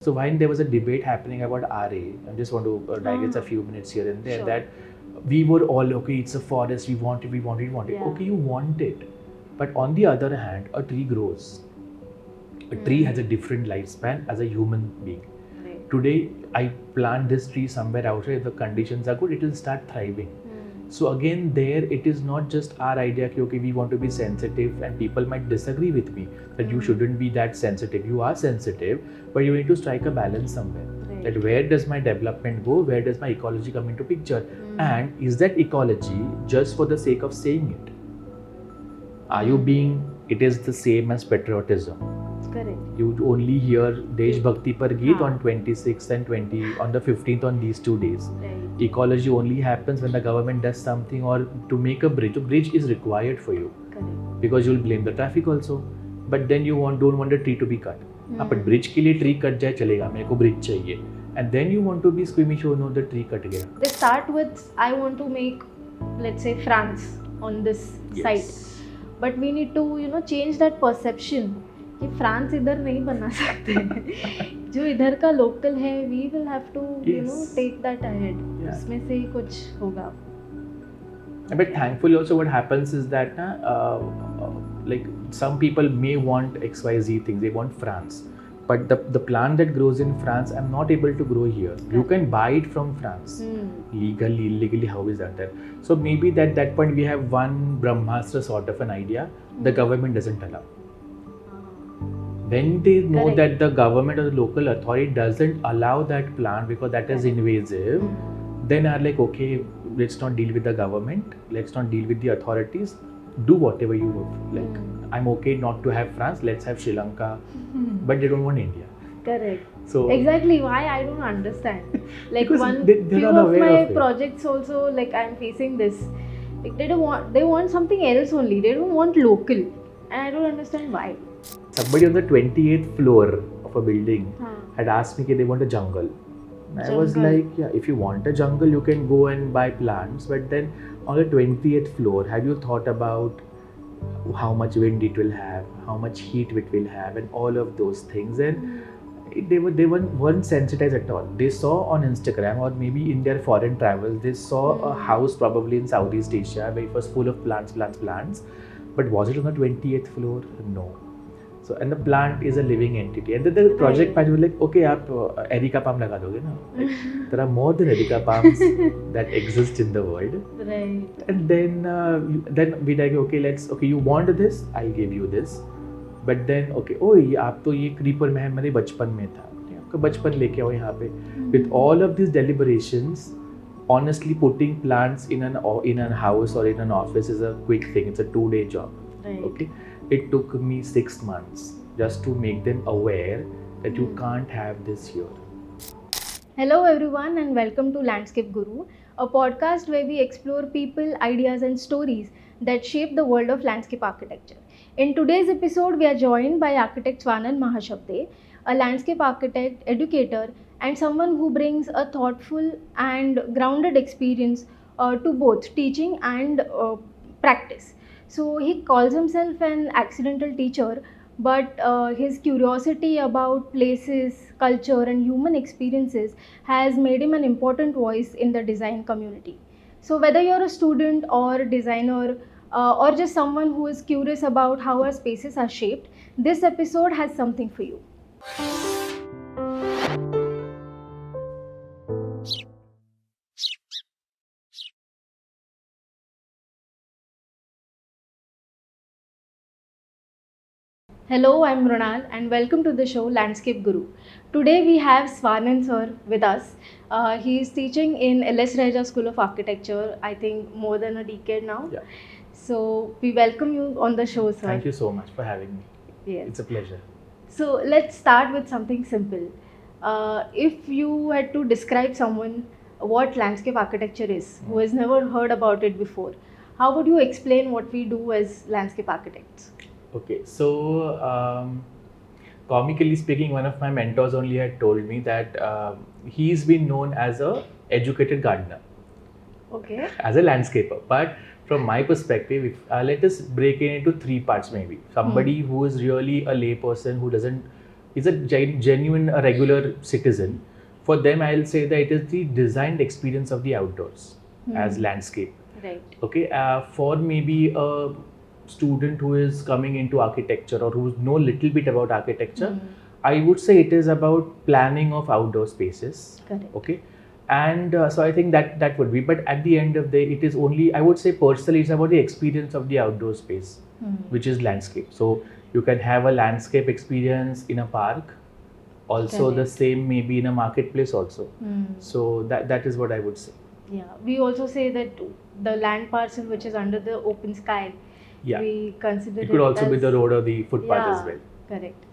So when there was a debate happening about RA, I just want to digress a few minutes here and there, Sure. that we were all, okay, it's a forest, we want it. Yeah. Okay, you want it. But on the other hand, a tree grows. A tree has a different lifespan as a human being. Right. Today, I plant this tree somewhere outside, if the conditions are good, it will start thriving. So again, there it is not just our idea that okay, we want to be sensitive, and people might disagree with me that you shouldn't be that sensitive. You are sensitive, but you need to strike a balance somewhere. Right. That where does my development go? Where does my ecology come into picture? And is that ecology just for the sake of saying it? Are you being? It is the same as patriotism. Correct. You only hear Desh Bhakti Par Geet हाँ. on 26th and on the 15th on these 2 days. Right. Ecology only happens when the government does something, or to make a bridge. A bridge is required for you Correct. because you'll blame the traffic also. But then you don't want the tree to be cut. But bridge के लिए tree cut जाए चलेगा, मेरे को bridge चाहिए. And then you want to be squeamish, oh no, the tree cut गया. They start with, I want to make, let's say, France on this site. But we need to, change that perception कि France इधर नहीं बना सकते. जो इधर का local है, we will have to, take that ahead. उसमें से ही कुछ होगा. But thankfully also what happens is that like some people may want XYZ things, they want France. But the plant that grows in France, I'm not able to grow here. You can buy it from France. Legally, illegally, how is that there? So maybe at that point we have one Brahmastra sort of an idea. The government doesn't allow. When they know Correct. that the government or the local authority doesn't allow that plant because that is invasive, then are like, okay, let's not deal with the government, let's not deal with the authorities, do whatever you like. I'm okay not to have France, let's have Sri Lanka, but they don't want India. Correct. So exactly why I don't understand. Like because they're not few of aware my of it. projects also, like I'm facing this. Like they want something else only. They don't want local, and I don't understand why. Somebody on the 28th floor of a building Huh. had asked me if they want a jungle. And I was Jungle. like, yeah, if you want a jungle, you can go and buy plants. But then on the 28th floor, have you thought about how much wind it will have, how much heat it will have, and all of those things? And they weren't sensitized at all. They saw on Instagram, or maybe in their foreign travels, they saw a house probably in Southeast Asia where it was full of plants. But was it on the 28th floor? No. So, and the plant is a living entity. And then the project manager was like, okay, आप erica palm लगा दोगे ना? Like, there are more than erica palms that exist in the world. Right. And then we like, okay, you want this? I'll give you this. But then, okay, oh, आप तो ये creeper में है, मेरे बचपन में था. आपका बचपन लेके आओ यहाँ पे. With all of these deliberations, honestly, putting plants in an house or in an office is a quick thing. It's a 2-day job. Right. Okay, it took me 6 months just to make them aware that you can't have this here. Hello everyone and welcome to Landscape Guru, a podcast where we explore people, ideas and stories that shape the world of landscape architecture. In today's episode, we are joined by architect Swanand Mahashabde, a landscape architect, educator and someone who brings a thoughtful and grounded experience to both teaching and practice. So he calls himself an accidental teacher, but his curiosity about places, culture and human experiences has made him an important voice in the design community. So whether you're a student or designer or just someone who is curious about how our spaces are shaped, this episode has something for you. Hello, I'm Mrunal and welcome to the show Landscape Guru. Today we have Swanand sir with us. He is teaching in LS Raja School of Architecture, I think more than a decade now. Yeah. So we welcome you on the show, sir. Thank you so much for having me. Yes. It's a pleasure. So let's start with something simple. If you had to describe someone what landscape architecture is, who has never heard about it before, how would you explain what we do as landscape architects? Okay, so comically speaking, one of my mentors only had told me that he's been known as a educated gardener, Okay. as a landscaper. But from my perspective, let us break it into 3 parts maybe. Somebody who is really a lay person who doesn't is a genuine, a regular citizen, for them I'll say that it is the designed experience of the outdoors as landscape. Right. Okay, for maybe a student who is coming into architecture or who know little bit about architecture, I would say it is about planning of outdoor spaces. Correct. Okay, and so I think that would be. But at the end of the day, it is only, I would say personally, it's about the experience of the outdoor space, which is landscape. So you can have a landscape experience in a park, also the Correct. same maybe in a marketplace also. So that is what I would say. Yeah, we also say that the land parcel which is under the open sky, Yeah. we consider It could also be as, the road or the footpath as yeah, well. correct.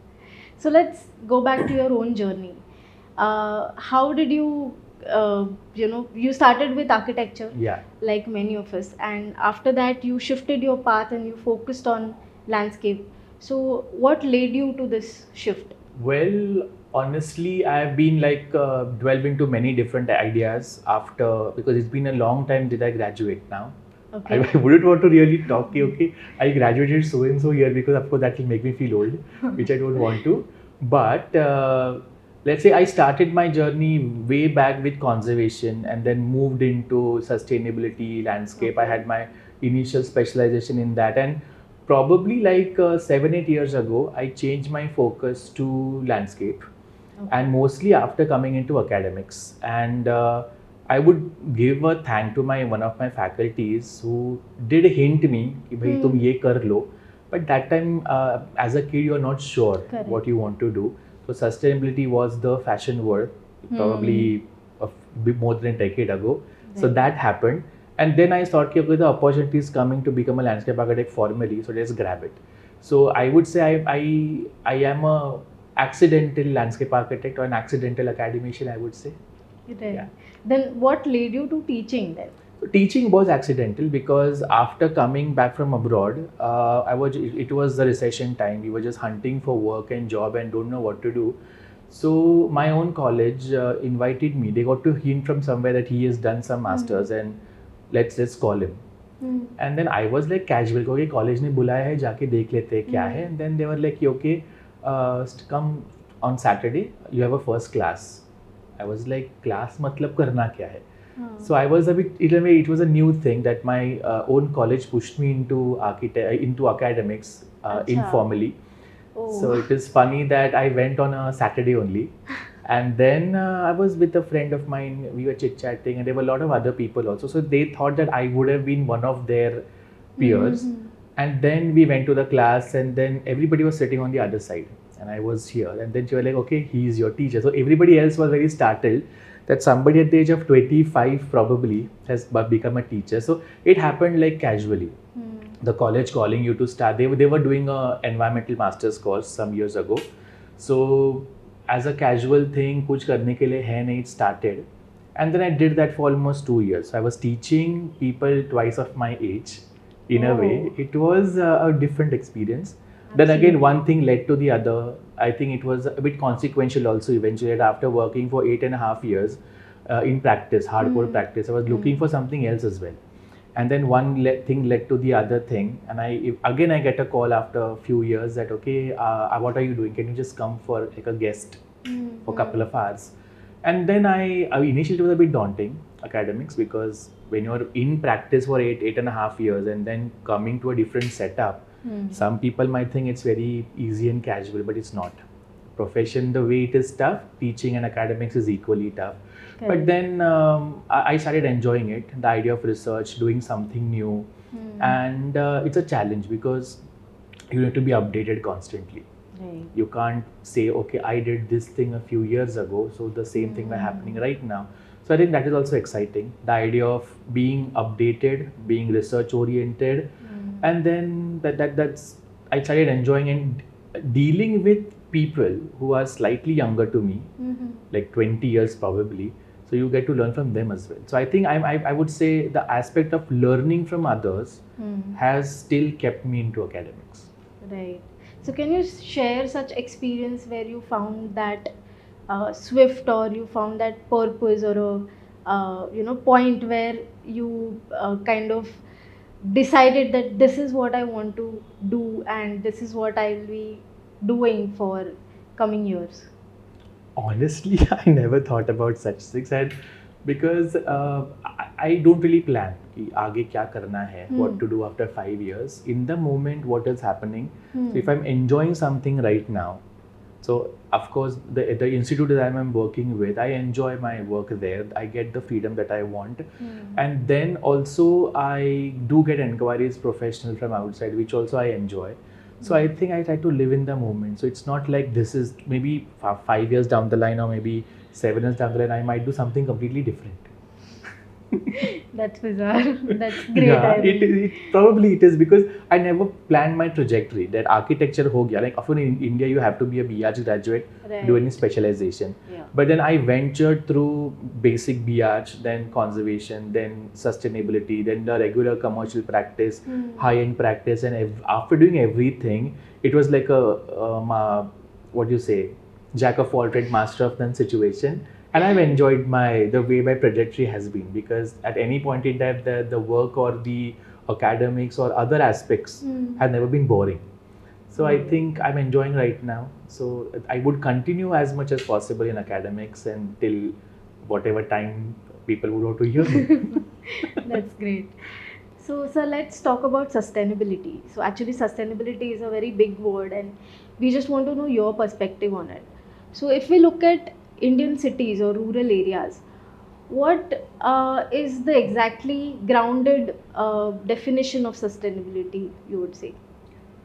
So let's go back to your own journey. How did you, you started with architecture, Yeah. like many of us, and after that you shifted your path and you focused on landscape. So what led you to this shift? Well, honestly, I've been like delved into many different ideas after, because it's been a long time did I graduate now. Okay. I wouldn't want to really talk, okay, I graduated so and so year, because of course that will make me feel old, which I don't want to. But let's say I started my journey way back with conservation and then moved into sustainability, landscape. I had my initial specialization in that, and probably like 7-8 years ago, I changed my focus to landscape, and mostly after coming into academics. And I would give a thank to my one of my faculties who did hint me कि भाई तुम ये कर लो, but that time as a kid you're not sure Correct. what you want to do. So sustainability was the fashion word, probably a bit more than a decade ago. So Right. that happened, and then I thought कि okay, the opportunity is coming to become a landscape architect formally, so let's grab it. So I would say I am a accidental landscape architect or an accidental academician, I would say. Right. Yeah. Then what led you to teaching then? So teaching was accidental because after coming back from abroad, it was the recession time. We were just hunting for work and job and don't know what to do. So my own college invited me. They got to hint from somewhere that he has done some masters and let's call him. And then I was like casual, क्योंकि college ने बुलाया है, जाके देख लेते हैं क्या है. And then they were like, okay, come on Saturday, you have a first class. I was like, class मतलब करना क्या है? So I was a bit, in a way, it was a new thing that my own college pushed me into academics informally. Oh. So it is funny that I went on a Saturday only, and then I was with a friend of mine. We were chit chatting, and there were a lot of other people also. So they thought that I would have been one of their peers. And then we went to the class, and then everybody was sitting on the other side, and I was here. And then she was like, "Okay, he's your teacher." So everybody else was very startled that somebody at the age of 25 probably has become a teacher. So it happened like casually. The college calling you to start. They were doing a environmental master's course some years ago. So as a casual thing, कुछ करने के लिए है नहीं, it started. And then I did that for almost 2 years. I was teaching people twice of my age. In a way, it was a different experience. Then again, one thing led to the other. I think it was a bit consequential also eventually. That after working for 8.5 years in practice, hardcore practice, I was looking for something else as well. And then one thing led to the other thing. And I get a call after a few years that, okay, what are you doing? Can you just come for like a guest for a couple of hours? And then initially it was a bit daunting, academics, because when you're in practice for 8.5 years and then coming to a different setup, some people might think it's very easy and casual, but it's not. Profession, the way it is tough, teaching and academics is equally tough. Correct. But then I started enjoying it, the idea of research, doing something new. And it's a challenge because you need to be updated constantly. Right. You can't say, okay, I did this thing a few years ago, so the same thing was happening right now. So I think that is also exciting. The idea of being updated, being research oriented, and then that's I started enjoying and dealing with people who are slightly younger to me, like 20 years probably. So you get to learn from them as well. So I think I would say the aspect of learning from others has still kept me into academics. Right. So can you share such experience where you found that swift, or you found that purpose, or a point where you kind of decided that this is what I want to do and this is what I will be doing for coming years? Honestly, I never thought about such things, and because I don't really plan कि आगे क्या करना है, what to do after 5 years. In the moment, what is happening. So if I'm enjoying something right now, so of course the institute that I'm working with, I enjoy my work there. I get the freedom that I want, and then also I do get inquiries professional from outside, which also I enjoy. So I think I try to live in the moment. So it's not like this is maybe 5 years down the line or maybe 7 years down the line, I might do something completely different. That's bizarre. That's great. Yeah, I mean. it probably it is because I never planned my trajectory. That architecture ho gaya. Like often in India, you have to be a BH graduate, do any specialization. Yeah. But then I ventured through basic BH, then conservation, then sustainability, then the regular commercial practice, high-end practice, and after doing everything, it was like what do you say, jack of all trade, master of none situation. And I've enjoyed the way my trajectory has been, because at any point in time the work or the academics or other aspects have never been boring. So I think I'm enjoying right now. So I would continue as much as possible in academics until whatever time people would want to hear me. That's great. So, sir, let's talk about sustainability. So, actually, sustainability is a very big word, and we just want to know your perspective on it. So, if we look at Indian cities or rural areas, what is the exactly grounded definition of sustainability, you would say?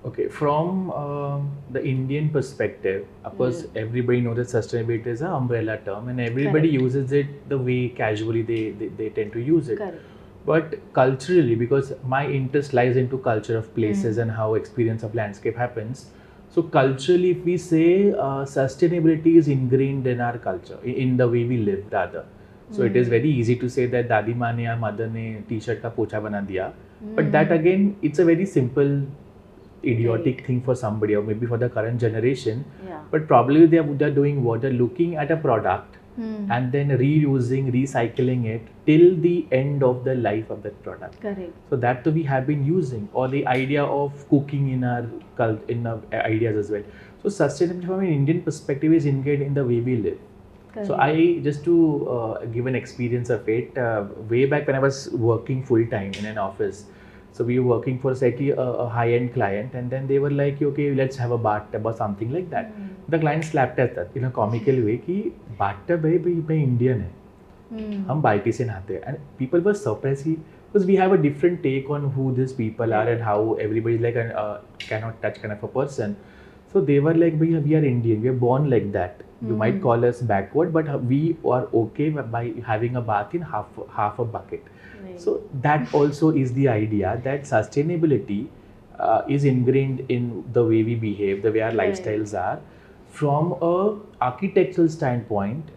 Okay, from the Indian perspective, of course, everybody knows that sustainability is an umbrella term, and everybody uses it the way casually they tend to use it. Correct. But culturally, because my interest lies into culture of places and how experience of landscape happens, so culturally, if we say sustainability is ingrained in our culture, in the way we live rather. So it is very easy to say that दादी माँ ने या mother ने t-shirt का पोछा बना दिया, but that again, it's a very simple idiotic thing for somebody or maybe for the current generation. But probably they're doing what, they're looking at a product and then reusing, recycling it till the end of the life of that product. Correct. So that we have been using, or the idea of cooking in our ideas as well. So sustainability from an Indian perspective is ingrained in the way we live. Correct. So I just to give an experience of it, way back when I was working full time in an office. So we were working for slightly a high-end client, and then they were like, okay, let's have a bathtub or something like that. The client slapped at that in a comical way कि bathtub है भाई Indian है, हम बाल्टी से नहाते हैं, and people were surprised because we have a different take on who these people are and how everybody is like a cannot touch kind of a person. So they were like, we are Indian, we are born like that. You might call us backward, but we are okay by having a bath in half a bucket. Right. So that also is the idea that sustainability is ingrained in the way we behave, the way our lifestyles are. From a architectural standpoint,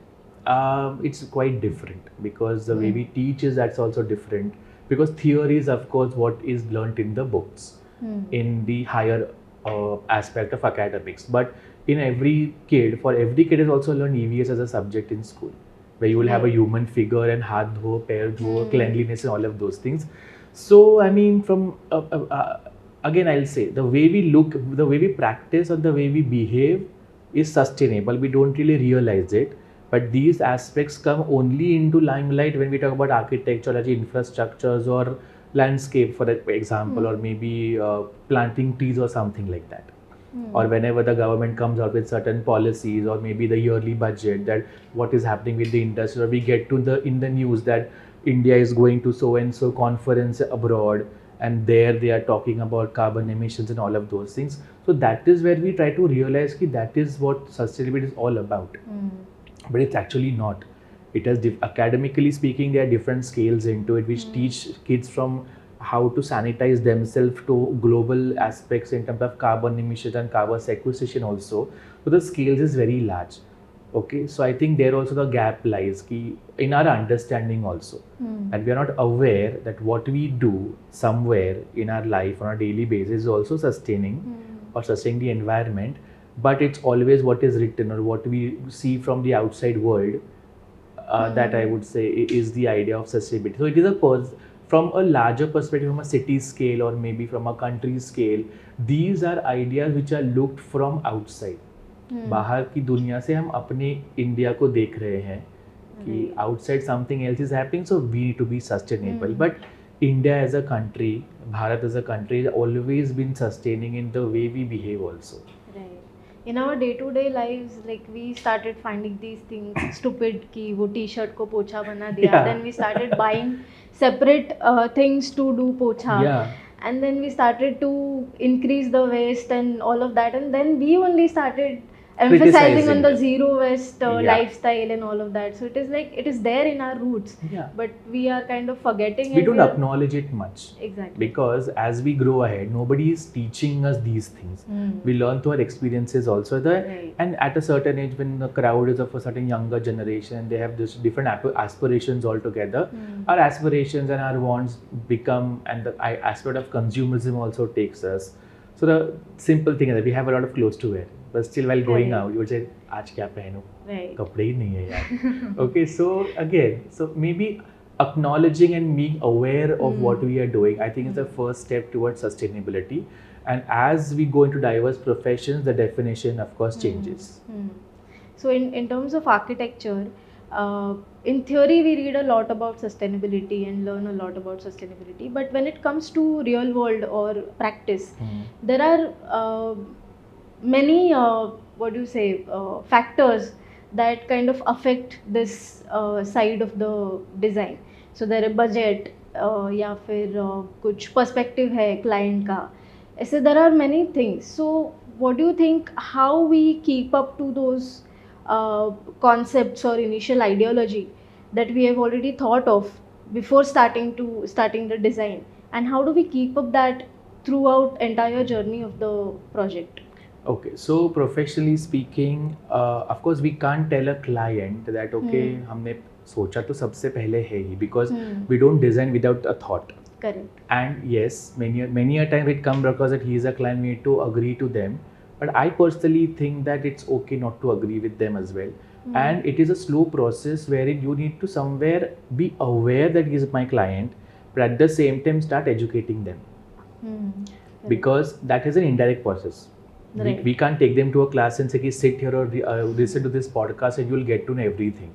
it's quite different, because the way we teach is that's also different, because theory is of course what is learnt in the books in the higher aspect of academics, but in for every kid is also learn EVS as a subject in school, where you will have a human figure and haath dho, pair dho, cleanliness and all of those things. So I mean, from again I'll say the way we look, the way we practice, or the way we behave is sustainable. We don't really realize it, but these aspects come only into limelight when we talk about architecture, like infrastructures or landscape, for example, or maybe planting trees or something like that. Or whenever the government comes out with certain policies, or maybe the yearly budget, that what is happening with the industry, or we get to in the news that India is going to so and so conference abroad, and there they are talking about carbon emissions and all of those things. So that is where we try to realize that is what sustainability is all about. But it's actually not. It has academically speaking, there are different scales into it, which teach kids from how to sanitize themselves to global aspects in terms of carbon emissions and carbon sequestration also. So the scales is very large. Okay, so I think there also the gap lies in our understanding also, and we are not aware that what we do somewhere in our life on a daily basis is also sustaining or sustaining the environment, but it's always what is written or what we see from the outside world that I would say is the idea of sustainability. So it is from a larger perspective, from a city scale or maybe from a country scale, these are ideas which are looked from outside. बाहर की दुनिया से हम अपने India को देख रहे हैं कि outside something else is happening, so we need to be sustainable. But India as a country, Bharat as a country has always been sustaining in the way we behave also. Right. In our day-to-day lives, like we started finding these things stupid कि वो T-shirt को पोछा बना दिया. Yeah. Then we started buying separate things to do पोछा. Yeah. And then we started to increase the waste and all of that. And then we only started emphasizing on the zero waste lifestyle and all of that. So it is like it is there in our roots. Yeah. But we are kind of forgetting We it. don't acknowledge it much. Exactly. Because as we grow ahead, nobody is teaching us these things. We learn through our experiences also. And at a certain age, when the crowd is of a certain younger generation, they have this different aspirations altogether. Our aspirations and our wants become, and the aspect of consumerism also takes us. So the simple thing is that we have a lot of clothes to wear, but still while going out, you would say, "आज क्या पहनूं? कपड़े ही नहीं है यार." Okay, so again, so maybe acknowledging and being aware of what we are doing, I think is the first step towards sustainability. And as we go into diverse professions, the definition, of course, changes. So in terms of architecture, in theory we read a lot about sustainability and learn a lot about sustainability, but when it comes to real world or practice, there are many factors that kind of affect this side of the design. So there is budget या फिर कुछ perspective है client का, ऐसे there are many things. So what do you think, how we keep up to those concepts or initial ideology that we have already thought of before starting the design, and how do we keep up that throughout entire journey of the project? Okay, so professionally speaking, of course we can't tell a client that okay, हमने सोचा तो सबसे पहले है ही, because we don't design without a thought. Correct. And yes, many a time it comes because that he is a client, we need to agree to them. But I personally think that it's okay not to agree with them as well. And it is a slow process wherein you need to somewhere be aware that he is my client, but at the same time start educating them. Because that is an indirect process. Right. We can't take them to a class and say, sit here or listen to this podcast and you will get to know everything.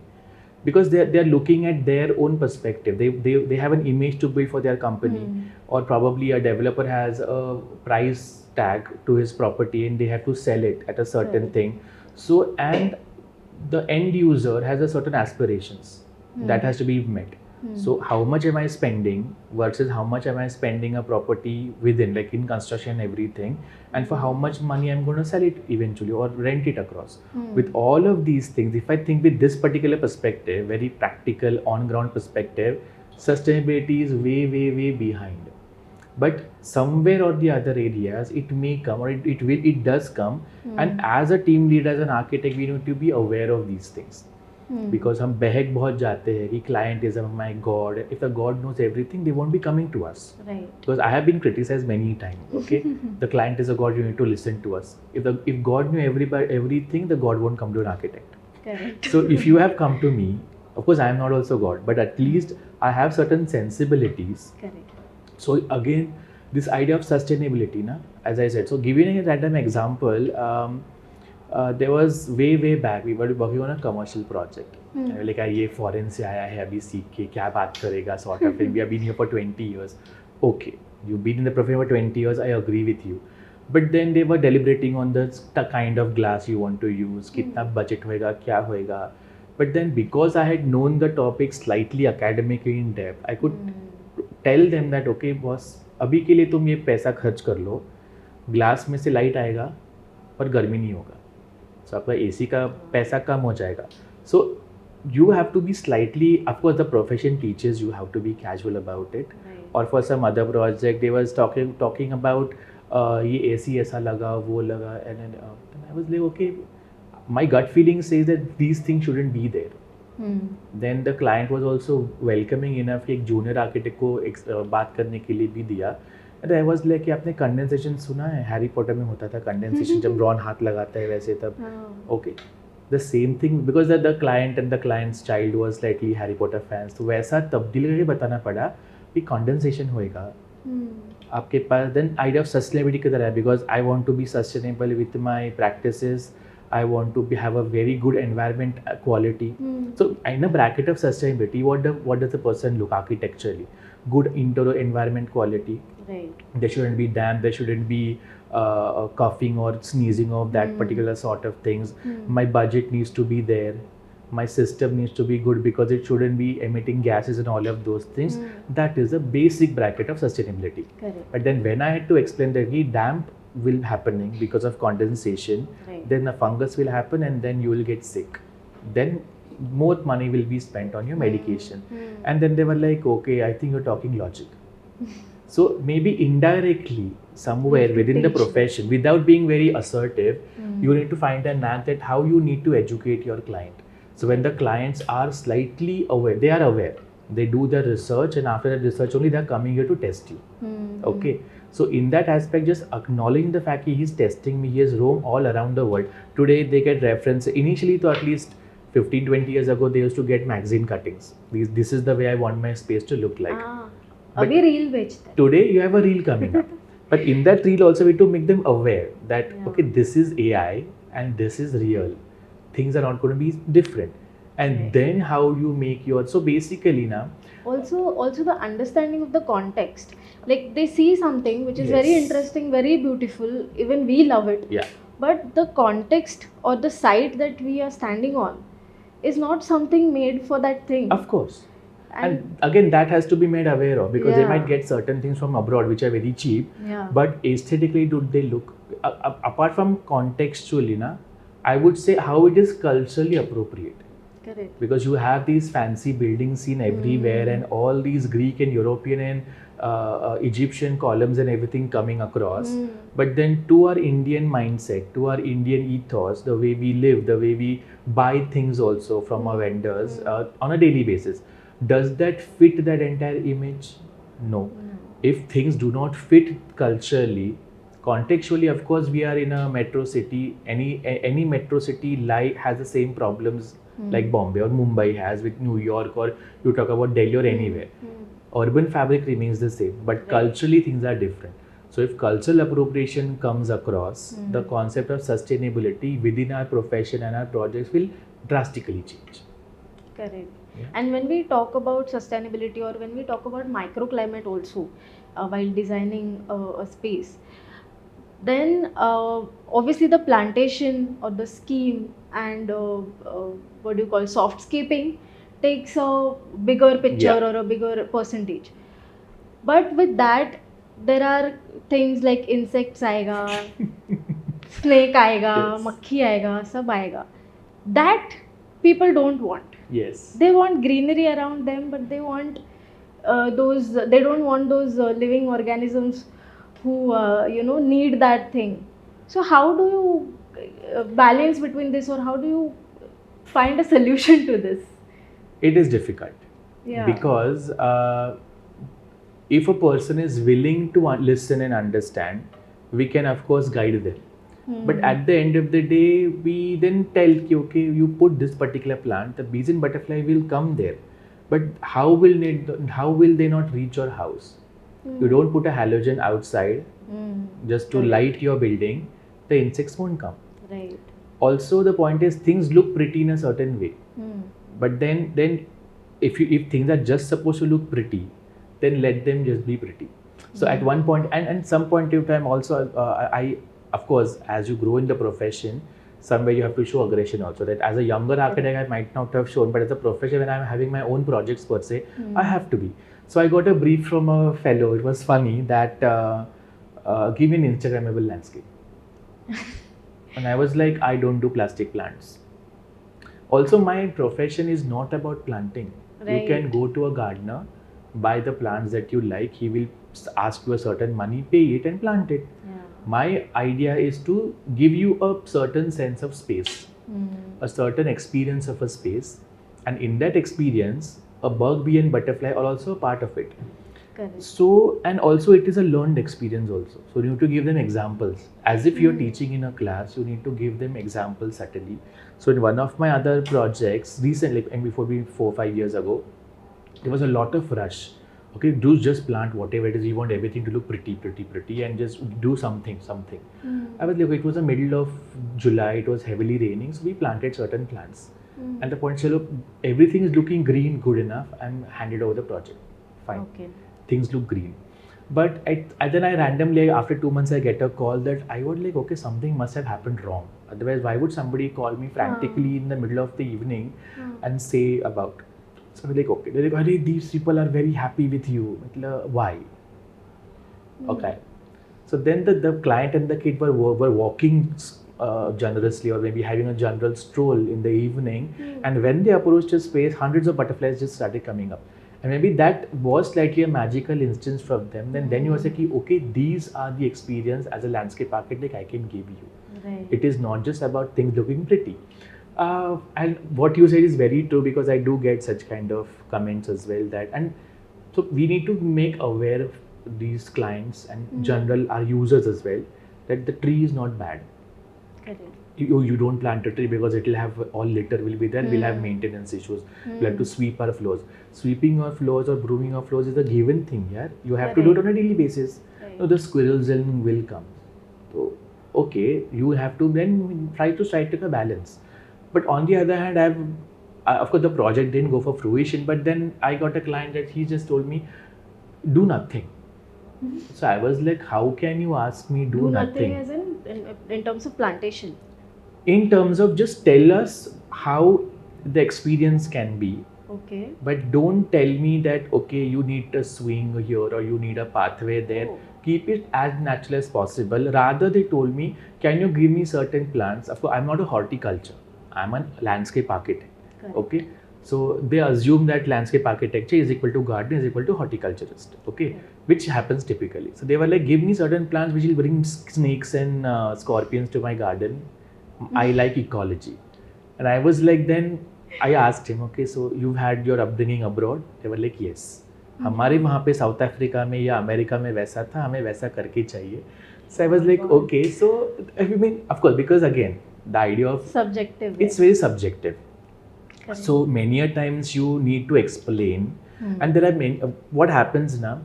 Because they are looking at their own perspective. They have an image to build for their company, or probably a developer has a price tag to his property and they have to sell it at a certain thing. So, and the end user has a certain aspirations that has to be met. So how much am I spending versus how much am I spending a property within, like in construction and everything, and for how much money I'm going to sell it eventually or rent it across. With all of these things, if I think with this particular perspective, very practical on ground perspective, sustainability is way behind. But somewhere or the other areas it may come, or it does come. And as a team leader, as an architect, we need to be aware of these things. Because हम बहक बहुत जाते हैं कि client is my God. If the God knows everything, they won't be coming to us. Right. Because I have been criticized many times. Okay, the client is a God. You need to listen to us. If God knew everything, the God won't come to an architect. Correct. So if you have come to me, of course I am not also God, but at least I have certain sensibilities. Correct. So again, this idea of sustainability, na, as I said. So giving a random example. There was way back, we were working on a commercial project. And we were like, ये foreign से आया है अभी सीख के क्या बात करेगा, sort of thing. We have been here for 20 years. Okay, you've been in the profession for 20 years, I agree with you. But then they were deliberating on the kind of glass you want to use, कितना budget होएगा, क्या होएगा. But then because I had known the topic slightly academically in depth, I could tell them that okay boss, अभी के लिए तुम ये पैसा खर्च कर लो, ग्लास में से लाइट आएगा पर गर्मी नहीं होगा. So आपका AC का पैसा कम हो जाएगा. So you have to be slightly, of course the profession teaches you how to be casual about it. Right. Or for some other project they was talking about ये AC ऐसा लगा वो लगा, and then I was like okay, my gut feeling says that these things shouldn't be there. Then the client was also welcoming enough कि एक junior architect को बात करने के लिए भी दिया. And I was like कि आपने कंडेंसेशन सुना है, हैरी पॉटर में होता था कंडेंसेशन, जब रॉन हाथ लगाता है वैसे तब. Okay, the same thing, because the client and the clients child was slightly Harry Potter fans, तो वैसा तब्दील करके बताना पड़ा कि कंडेंसेशन होएगा आपके पास. देन आइडिया ऑफ सस्टेनेबिलिटी की तरह है, because I want to be sustainable with my practices. I want to have a very good environment quality. Hmm. So in a bracket of sustainability, what does the person look architecturally? Good indoor environment quality. Right. There shouldn't be damp. There shouldn't be coughing or sneezing of that particular sort of things. My budget needs to be there. My system needs to be good because it shouldn't be emitting gases and all of those things. That is a basic bracket of sustainability. Correct. But then when I had to explain that damp will happening because of condensation, Right. then a fungus will happen and then you will get sick. Then more money will be spent on your medication. And then they were like, okay, I think you're talking logic. So maybe indirectly, somewhere to within the teach them. profession, without being very assertive, you need to find a knack that how you need to educate your client. So when the clients are slightly aware, they are aware. They do the research, and after that research only they're coming here to test you. Okay. So in that aspect, just acknowledging the fact he's testing me, he has roamed all around the world. Today they get reference. Initially, to at least 15-20 years ago, they used to get magazine cuttings. This is the way I want my space to look like. But अभी reel बेचते हैं. today you have a reel coming up. But in that reel also we need to make them aware that okay, this is AI and this is real. Things are not going to be different. And Right. then how you make your, so basically now, Also the understanding of the context. Like they see something which is very Yes. interesting, very beautiful, even we love it. yeah, But the context or the site that we are standing on is not something made for that thing. of course. And again, that has to be made aware of because they Yeah. might get certain things from abroad which are very cheap, yeah. but aesthetically, do they look, apart from contextually, na, I would say how it is culturally appropriate. Correct. Because you have these fancy buildings seen everywhere and all these Greek and European and Egyptian columns and everything coming across. But then to our Indian mindset, to our Indian ethos, the way we live, the way we buy things also from our vendors on a daily basis, does that fit that entire image? No. If things do not fit culturally, contextually, of course, we are in a metro city. Any metro city has the same problems like Bombay or Mumbai has with New York, or you talk about Delhi or anywhere. Urban fabric remains the same, but culturally things are different. So if cultural appropriation comes across, the concept of sustainability within our profession and our projects will drastically change. Correct. Yeah. And when we talk about sustainability or when we talk about microclimate also while designing a space, then obviously the plantation or the scheme and what do you call softscaping takes a bigger picture Yeah. or a bigger percentage. But with that, there are things like insects आएगा, snake आएगा, Yes. मक्खी आएगा, सब आएगा. That people don't want. Yes. They want greenery around them, but they want they don't want those living organisms who need that thing. So how do you balance between this, or how do you find a solution to this? It is difficult. Yeah. Because if a person is willing to listen and understand, we can of course guide them. But at the end of the day, we then tell ki, okay, you put this particular plant, the bees and butterfly will come there. But how will they not reach your house? You don't put a halogen outside just to Right. light your building, the insects won't come. Right. Also, the point is things look pretty in a certain way. But then if things are just supposed to look pretty, then let them just be pretty. So at one point and some point of time also, I of course, as you grow in the profession, somewhere you have to show aggression also. That as a younger architect, I might not have shown, but as a professional, when I'm having my own projects per se, I have to be. So I got a brief from a fellow. It was funny that give me an Instagrammable landscape. And I was like, I don't do plastic plants. Also, my profession is not about planting. Right. You can go to a gardener, buy the plants that you like. He will ask you a certain money, pay it and plant it. Yeah. My idea is to give you a certain sense of space, a certain experience of a space. And in that experience, a bug, bee and butterfly are also a part of it. Correct. So, and also it is a learned experience also. So you need to give them examples. As if you're teaching in a class, you need to give them examples subtly. So in one of my other projects, recently, and before 4 or 5 years ago, there was a lot of rush Okay, do just plant whatever it is. You want everything to look pretty, pretty, pretty, and just do something, something. I was like, it was the middle of July. It was heavily raining, so we planted certain plants. And the point is, look, everything is looking green, good enough. I'm handed over the project. Fine. Okay. Things look green. But then I randomly, after 2 months, I get a call that I was like, okay, something must have happened wrong. Otherwise, why would somebody call me frantically in the middle of the evening and say about? So I'm like, okay. They're like, "Arey, these people are very happy with you. Matlab, why? Okay. So then the client and the kid were walking generously, or maybe having a general stroll in the evening. And when they approached his space, hundreds of butterflies just started coming up. And maybe that was slightly a magical instance from them. Then you were saying, okay, these are the experience as a landscape architect I can give you. Right. It is not just about things looking pretty. And what you said is very true, because I do get such kind of comments as well. And so we need to make aware of these clients and general our users as well, that the tree is not bad. Correct. You don't plant a tree because it will have all litter will be there. We'll have maintenance issues. We'll have to sweep our floors. Sweeping your floors or brooming your floors is a given thing. Yeah, you have to do it on a daily basis. Right. No, the squirrels will come. So okay, you have to then try to strike a balance. But on the other hand, of course the project didn't go for fruition. But then I got a client that he just told me, do nothing. So I was like, how can you ask me do nothing? As in terms of plantation. In terms of just tell us how the experience can be. Okay. But don't tell me that, okay, you need a swing here or you need a pathway there. Keep it as natural as possible. Rather, they told me, can you give me certain plants? Of course, I'm not a horticulture. I'm a landscape architect. Correct. Okay. So they assume that landscape architecture is equal to garden is equal to horticulturist. Okay. Which happens typically. So they were like, give me certain plants which will bring snakes and scorpions to my garden. I like ecology. And I was like, then I asked him, okay, so you've had your upbringing abroad? They were like, yes. हमारे वहाँ पे south Africa में या America में वैसा था, हमें वैसा करके चाहिए. So I was like, okay, so I mean, of course, because again, the idea of subjective. It's very subjective. Correct. So many a times you need to explain, and there are many. What happens now?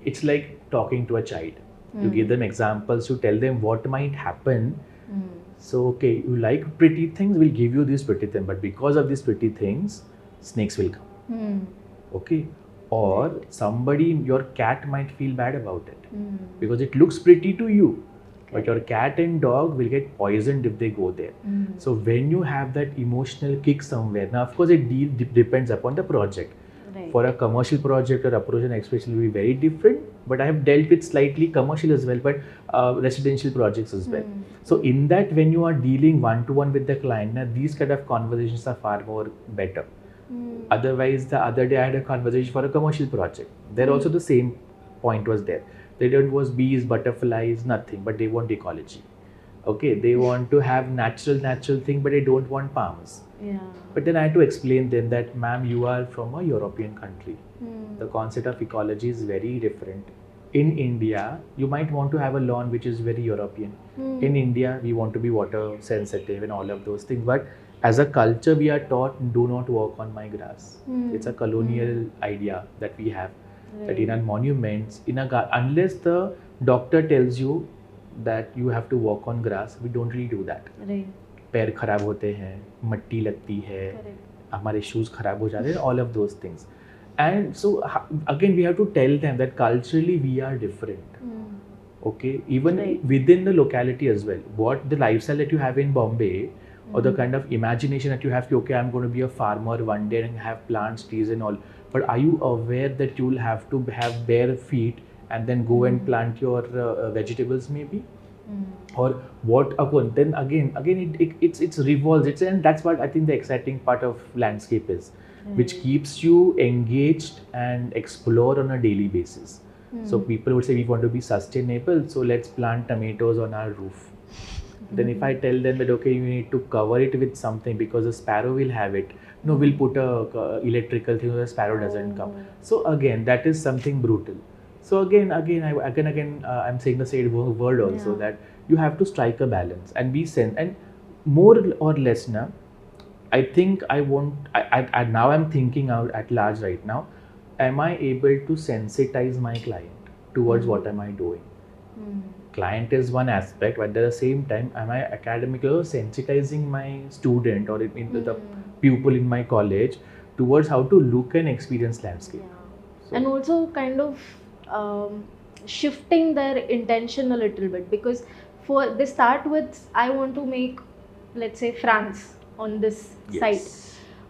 It's like talking to a child. You give them examples. You tell them what might happen. So okay, you like pretty things, we'll give you these pretty things, but because of these pretty things, snakes will come. Okay, or somebody, your cat might feel bad about it because it looks pretty to you, but your cat and dog will get poisoned if they go there. So when you have that emotional kick somewhere, now of course it depends upon the project. Right. For a commercial project, or approach and expression will be very different. But I have dealt with slightly commercial as well, but residential projects as well. So in that, when you are dealing one-to-one with the client, now these kind of conversations are far more better. Otherwise, the other day I had a conversation for a commercial project. There also the same point was there. They don't was bees, butterflies, nothing, but they want ecology. Okay, they want to have natural thing, but they don't want palms. Yeah. But then I had to explain them that, ma'am, you are from a European country. The concept of ecology is very different. In India, you might want to have a lawn which is very European. In India, we want to be water sensitive and all of those things. But as a culture, we are taught, do not walk on my grass. It's a colonial idea that we have. That in our monuments, unless the doctor tells you that you have to walk on grass, we don't really do that. Right. पैर खराब होते हैं, मट्टी लगती है, हमारे shoes खराब हो जाते हैं, all of those things. And so again we have to tell them that culturally we are different. Okay, even within the locality as well. What the lifestyle that you have in Bombay, or the kind of imagination that you have, okay, I'm going to be a farmer one day and have plants, trees and all. But are you aware that you will have to have bare feet and then go and plant your vegetables maybe? Or what then again it's revolves, and that's what I think the exciting part of landscape is, which keeps you engaged and explore on a daily basis. So people would say, we want to be sustainable, so let's plant tomatoes on our roof. Then if I tell them that, okay, you need to cover it with something because the sparrow will have it, no, we'll put a electrical thing so the sparrow doesn't come. So again, that is something brutal. So again, I'm saying the same word also, that you have to strike a balance and be and more or less now. I think now I'm thinking out at large right now. am I able to sensitize my client towards what am I doing? Client is one aspect, but at the same time, am I academically sensitizing my student or the pupil in my college towards how to look and experience landscape? So, and also kind of shifting their intention a little bit, because for they start with, I want to make, let's say, France on this site,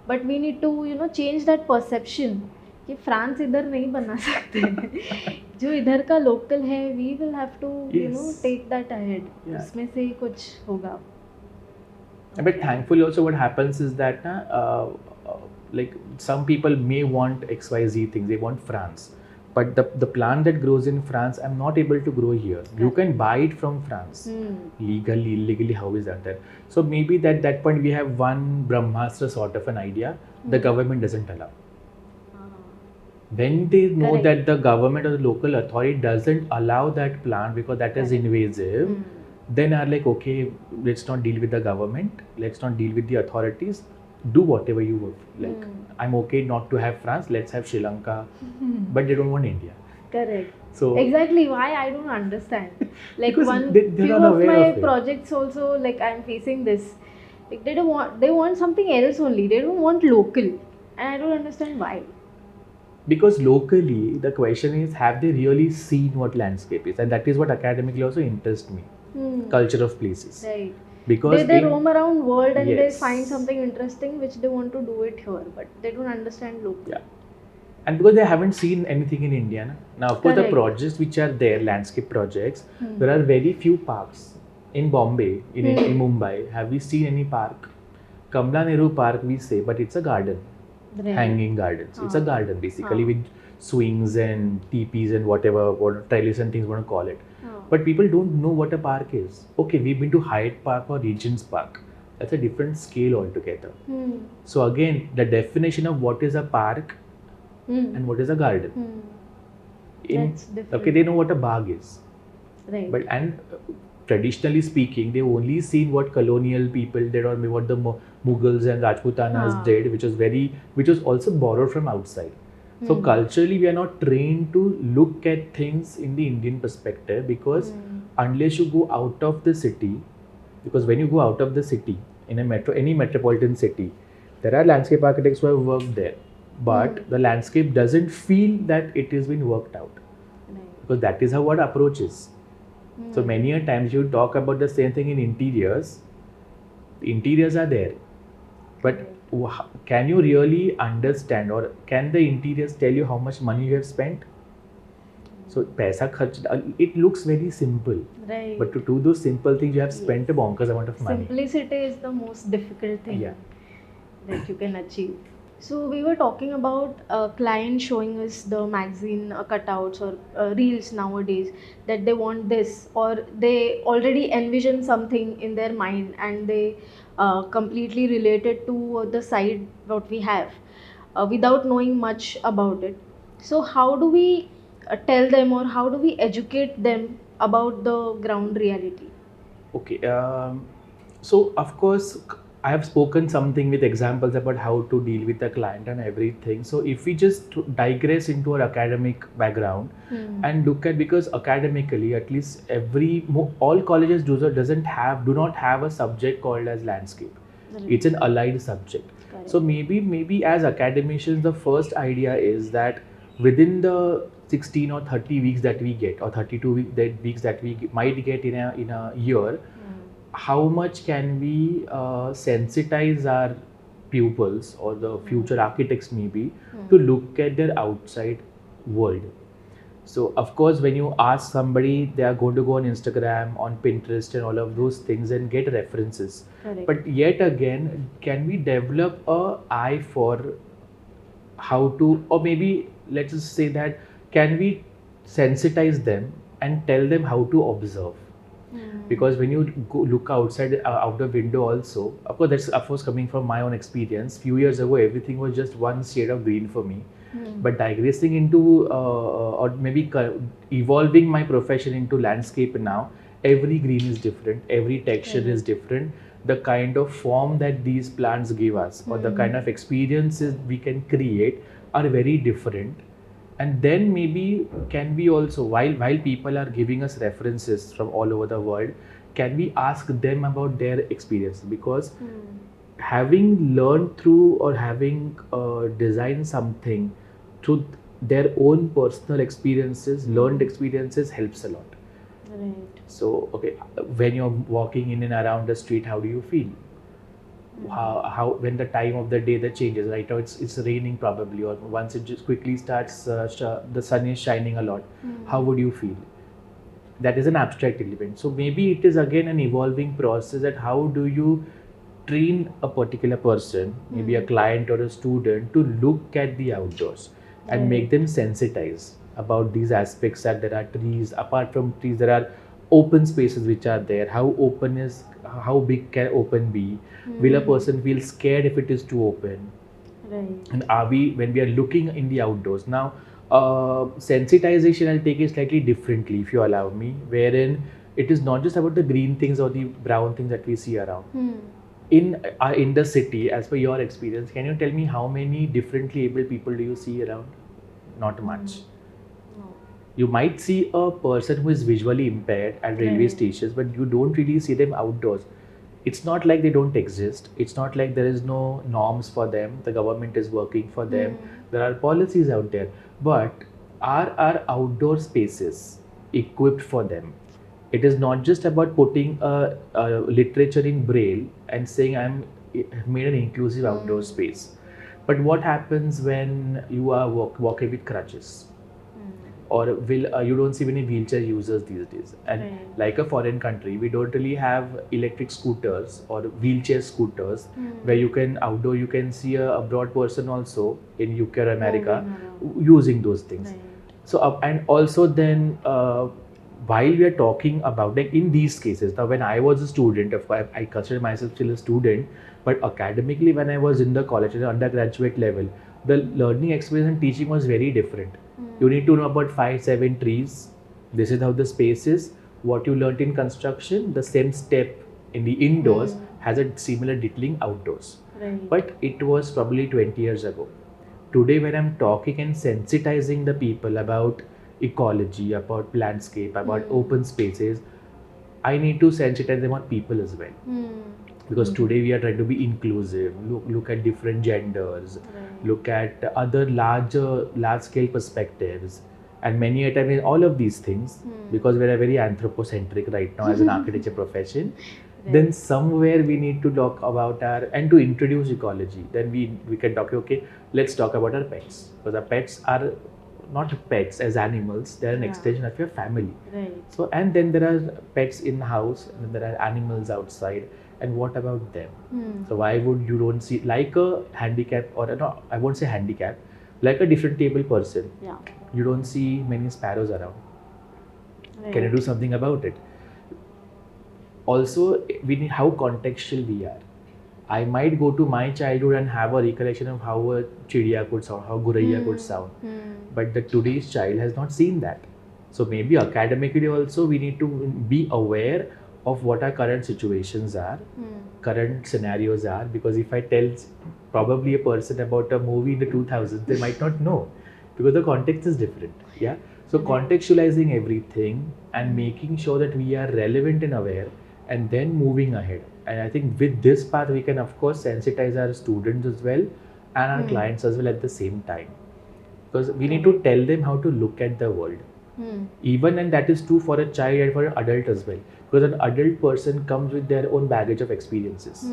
but we need to change that perception कि France इधर नहीं बना सकते जो इधर का local है, we will have to take that ahead. उसमें से कुछ होगा. But thankfully also what happens is that like some people may want XYZ things, they want France, but the plant that grows in France, I'm not able to grow here. You can buy it from France legally, illegally, how is that there? So maybe that point we have one Brahmastra sort of an idea, the government doesn't allow. When they know that the government or the local authority doesn't allow that plant because that is invasive, then are like, okay, let's not deal with the government, let's not deal with the authorities, do whatever you want. Like, I'm okay not to have France, let's have Sri Lanka, but they don't want India. Correct. So exactly why I don't understand. Like few of my projects also, like I'm facing this. Like they want something else only. They don't want local, and I don't understand why. Because locally, the question is, have they really seen what landscape is? And that is what academically also interests me. Culture of places. Right. Because they roam around world and they find something interesting which they want to do it here, but they don't understand local. Yeah. And because they haven't seen anything in India. Na? Now, of course, the projects which are there, landscape projects, there are very few parks. In Bombay, in Mumbai, have we seen any park? Kamla Nehru Park, we say, but it's a garden. Hanging gardens. It's a garden basically with swings and teepees and whatever trellis and things you want to call it. But people don't know what a park is. Okay, we've been to Hyde Park or Regent's Park. That's a different scale altogether. So again, the definition of what is a park and what is a garden. That's different. Okay, they know what a bagh is. Right. But traditionally speaking, they've only seen what colonial people did or what the Mughals and Rajputanas did, which was also borrowed from outside. So culturally, we are not trained to look at things in the Indian perspective, because unless you go out of the city, because when you go out of the city, in any metropolitan city, there are landscape architects who have worked there, but the landscape doesn't feel that it has been worked out, because that is how our approach is. So many a times you talk about the same thing in interiors. The interiors are there, but can you really understand, or can the interiors tell you how much money you have spent? So paisa kharch, it looks very simple, right, but to do those simple things you have spent a bonkers amount of money. Simplicity is the most difficult thing that you can achieve. So we were talking about a client showing us the magazine cutouts or reels nowadays, that they want this, or they already envision something in their mind and they completely relate it to the site what we have without knowing much about it. So how do we tell them, or how do we educate them about the ground reality? Okay, so of course I have spoken something with examples about how to deal with the client and everything. So if we just digress into our academic background and look at, because academically at least all colleges do not have a subject called as landscape. It's an allied subject. So maybe as academicians, the first idea is that within the 16 or 30 weeks that we get, or 32 weeks that we might get in a year, how much can we sensitize our pupils or the future architects maybe to look at their outside world. So of course, when you ask somebody, they are going to go on Instagram, on Pinterest and all of those things and get references. Correct. But yet again, can we develop an eye for how to, or maybe let's just say that, can we sensitize them and tell them how to observe? Because when you go look outside out the window also, of course that's of course coming from my own experience. Few years ago, everything was just one shade of green for me. But digressing into or maybe evolving my profession into landscape now, every green is different, every texture is different. The kind of form that these plants give us, or the kind of experiences we can create, are very different. And then maybe can we also, while people are giving us references from all over the world, can we ask them about their experience? Because having learned through or having designed something through their own personal experiences, learned experiences helps a lot. Right. So, okay, when you're walking in and around the street, how do you feel? How when the time of the day that changes, right now it's raining probably, or once it just quickly starts, the sun is shining a lot. How would you feel? That is an abstract element. So maybe it is again an evolving process that how do you train a particular person, maybe a client or a student, to look at the outdoors and make them sensitize about these aspects, that there are trees, apart from trees there are open spaces which are there. How big can open be? Will a person feel scared if it is too open? Right. And are we, when we are looking in the outdoors now, sensitization I'll take it slightly differently, if you allow me, wherein it is not just about the green things or the brown things that we see around. In the city, as per your experience, can you tell me how many differently able people do you see around? Not much. No. You might see a person who is visually impaired at railway Right. stations, but you don't really see them outdoors. It's not like they don't exist. It's not like there is no norms for them. The government is working for them. There are policies out there. But are our outdoor spaces equipped for them? It is not just about putting a literature in braille and saying I've made an inclusive outdoor space. But what happens when you are walking with crutches? Or you don't see many wheelchair users these days, and Right. like a foreign country, we don't really have electric scooters or wheelchair scooters where you can outdoor, you can see a abroad person also in UK or America using those things. Right. So and also then while we are talking about, like in these cases, now when I was a student, I consider myself still a student, but academically when I was in the college at the undergraduate level, the learning experience and teaching was very different. You need to know about 5-7 trees. This is how the space is. What you learnt in construction, the same step in the indoors has a similar detailing outdoors. Right. But it was probably 20 years ago. Today, when I'm talking and sensitizing the people about ecology, about landscape, about open spaces, I need to sensitize them on people as well. Because today we are trying to be inclusive, look at different genders, look at other large scale perspectives, and many a time in all of these things, because we are very anthropocentric right now as an architecture profession, then somewhere we need to talk about our, and to introduce ecology, then we can talk, okay, let's talk about our pets, because our pets are not pets as animals, they are an extension of your family. Right. So, and then there are pets in house, and then there are animals outside, and what about them? So why would you don't see, like a handicap, or no, I won't say handicap, like a different able person, Yeah. you don't see many sparrows around. Right. Can you do something about it? Also, we need how contextual we are. I might go to my childhood and have a recollection of how a chidiya could sound, how guraiya could sound, but the today's child has not seen that. So maybe academically also we need to be aware of what our current situations are, current scenarios are, because if I tell probably a person about a movie in the 2000s, they might not know, because the context is different. Yeah. So contextualizing everything and making sure that we are relevant and aware, and then moving ahead. And I think with this path we can of course sensitize our students as well and our clients as well at the same time, because we need to tell them how to look at the world. Even, and that is true for a child and for an adult as well, because an adult person comes with their own baggage of experiences.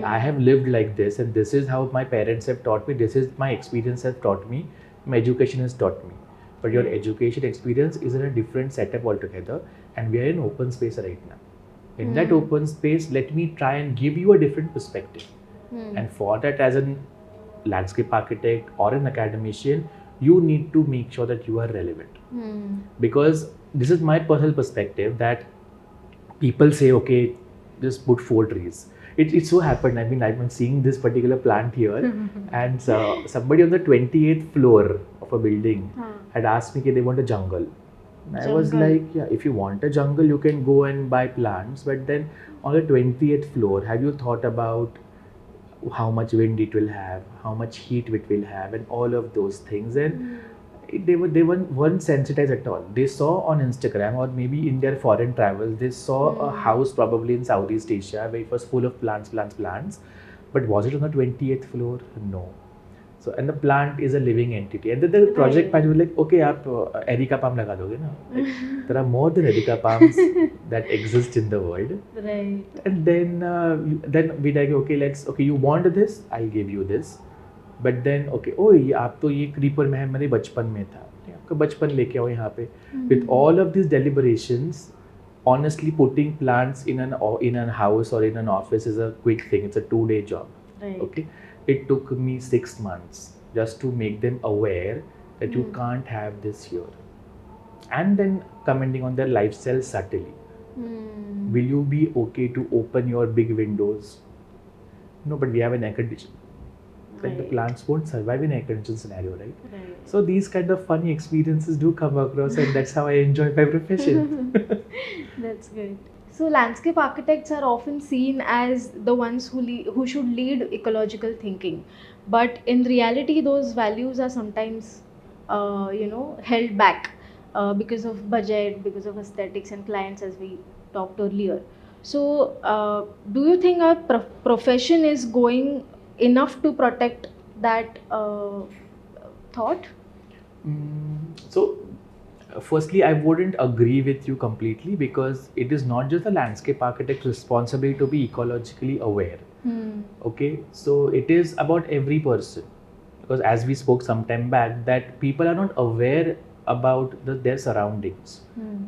I have lived like this, and this is how my parents have taught me, this is my experience have taught me, my education has taught me. But your education experience is in a different setup altogether, and we are in open space right now. In that open space, let me try and give you a different perspective. And for that, as a landscape architect or an academician, you need to make sure that you are relevant. Because this is my personal perspective, that people say, okay, just put 4 trees. It so happened, I mean, I've been seeing this particular plant here, and somebody on the 28th floor of a building had asked me, okay, they want a jungle. And I was like, yeah, if you want a jungle, you can go and buy plants, but then on the 20th floor, have you thought about how much wind it will have, how much heat it will have, and all of those things? And weren't sensitized at all. They saw on Instagram or maybe in their foreign travels, they saw a house probably in Southeast Asia where it was full of plants. But was it on the 28th floor? No. So and the plant is a living entity. And then the project manager was like, okay, आप erica palm लगा दोगे ना? Like, there are more than erica palms that exist in the world. Right. And then we like, okay, you want this? I'll give you this. But then okay, oh ये आप तो ये creeper में है, मेरे बचपन में था, आपका बचपन लेके आओ यहाँ पे. With all of these deliberations, honestly, putting plants in an house or in an office is a quick thing. It's a 2-day job. Right. Okay, it took me 6 months just to make them aware that you can't have this here, and then commenting on their lifestyle subtly. Will you be okay to open your big windows? No, but we have an air conditioner. Then the plants won't survive in air conditioned scenario, right? So these kind of funny experiences do come across, and that's how I enjoy my profession. That's good. So landscape architects are often seen as the ones who should lead ecological thinking, but in reality, those values are sometimes, held back because of budget, because of aesthetics and clients, as we talked earlier. So, do you think our profession is going enough to protect that thought? Firstly, I wouldn't agree with you completely, because it is not just the landscape architect's responsibility to be ecologically aware. Okay, so it is about every person, because as we spoke some time back, that people are not aware about their surroundings.